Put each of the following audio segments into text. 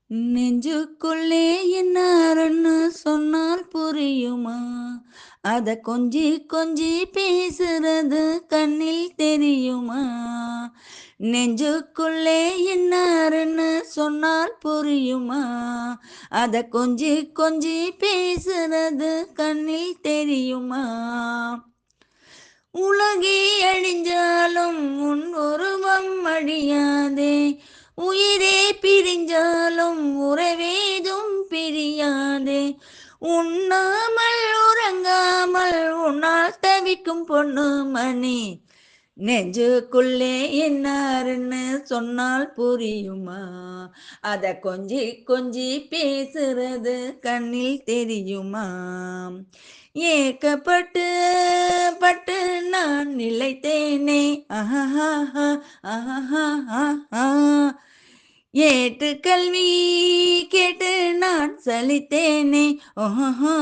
நெஞ்சுக்குள்ளே என்னாருன்னு சொன்னால் புரியுமா? அத கொஞ்சி கொஞ்சி பேசுறது கண்ணில் தெரியுமா? நெஞ்சுக்குள்ளே என்னாருன்னு சொன்னால் புரியுமா? அத கொஞ்சி கொஞ்சி பேசுறது கண்ணில் தெரியுமா? உலகே அழிஞ்சாலும் உன் உருவம் அழியாதே, உயிரே பிரிஞ்சாலும் உறவேதும் பிரியாதே. உண்ணாமல் உறங்காமல் உன்னால் தவிக்கும் பொண்ணு மணி, நெஞ்சுக்குள்ளே என்னாருன்னு சொன்னால் புரியுமா? அத கொஞ்சி கொஞ்சி பேசுறது கண்ணில் தெரியுமா? ஏக்கப்பட்டு பட்டு நான் நிலைத்தேனே, அஹஹா அஹஹா. ஏட்டு கல்வி கேட்டு நான் சலித்தேனே, ஓஹோ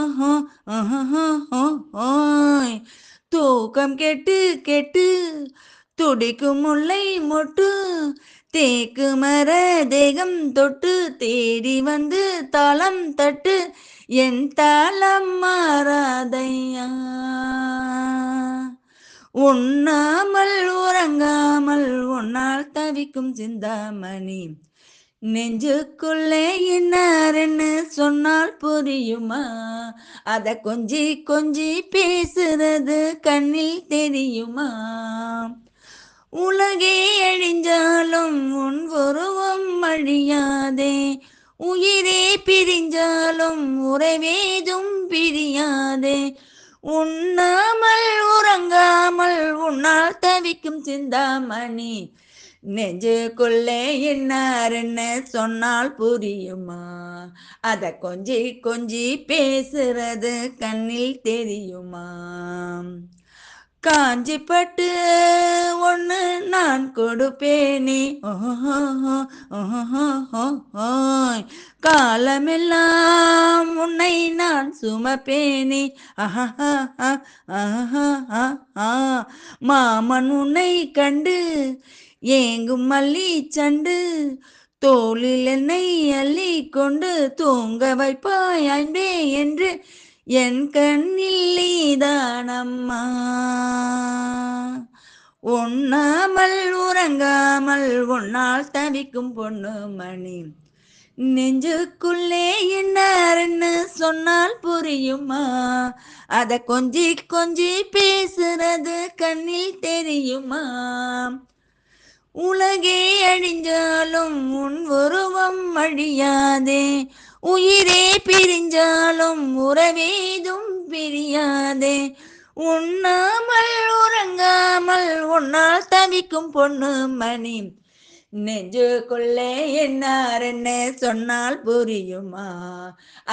ஓஹோய். தூக்கம் கெட்டு கெட்டு துடிக்கும் முல்லை மொட்டு, தேக்கு மர தேகம் தொட்டு தேடி வந்து தாளம் தட்டு, என் தாளம் மாறாதையா. உண்ணாமல் உறங்காமல் உன்னால் தவிக்கும் சிந்தாமணி, நெஞ்சுக்குள்ளே என்னாருன்னு சொன்னால் புரியுமா? அத கொஞ்சி கொஞ்சி பேசுறது கண்ணில் தெரியுமா? உலகே அழிஞ்சாலும் உன் உருவம் அழியாதே, உயிரே பிரிஞ்சாலும் உறவேதும் பிரியாதே. உண்ணாமல் உறங்காமல் உன்னால் தவிக்கும் சிந்தாமணி, நெஞ்சுக்குள்ளே என்னாருன்னு சொன்னால் புரியுமா? அத கொஞ்சி கொஞ்சி பேசுறது கண்ணில் தெரியுமா? காஞ்சி பட்டு ஒன்று நான் கொடுப்பேனே, ஓஹோய். காலமெல்லாம் உன்னை நான் சுமப்பேனே, அஹஹா. மாமன் உன்னை கண்டு ஏங்கும் மல்லி சண்டு, தோளில் என்னை அள்ளி கொண்டு தூங்க வைப்பாய் அன்பே என்று என் கண்ணில் நீதானம்மா. உண்ணாமல் உறங்காமல் உன்னால் தவிக்கும் பொண்ணு மணி, நெஞ்சுக்குள்ளே என்னாருன்னு சொன்னால் புரியுமா? அத கொஞ்சி கொஞ்சி பேசுறது கண்ணில் தெரியுமா? உலகே அழிஞ்சாலும் உன் உருவம் அழியாதே, உயிரே பிரிஞ்சாலும் உறவேதும் பிரியாதே. உண்ணாமல் உறங்காமல் உன்னால் தவிக்கும் பொண்ணு மணி, நெஞ்சுக்குள்ளே என்னாருன்னு சொன்னால் புரியுமா?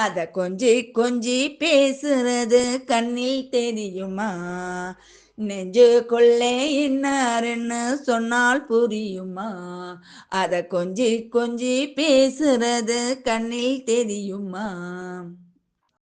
அத கொஞ்சி கொஞ்சி பேசுறது கண்ணில் தெரியுமா? நெஞ்சுக்குள்ளே இன்னாருன்னு சொன்னால் புரியுமா? அத கொஞ்சி கொஞ்சி பேசுறது கண்ணில் தெரியுமா?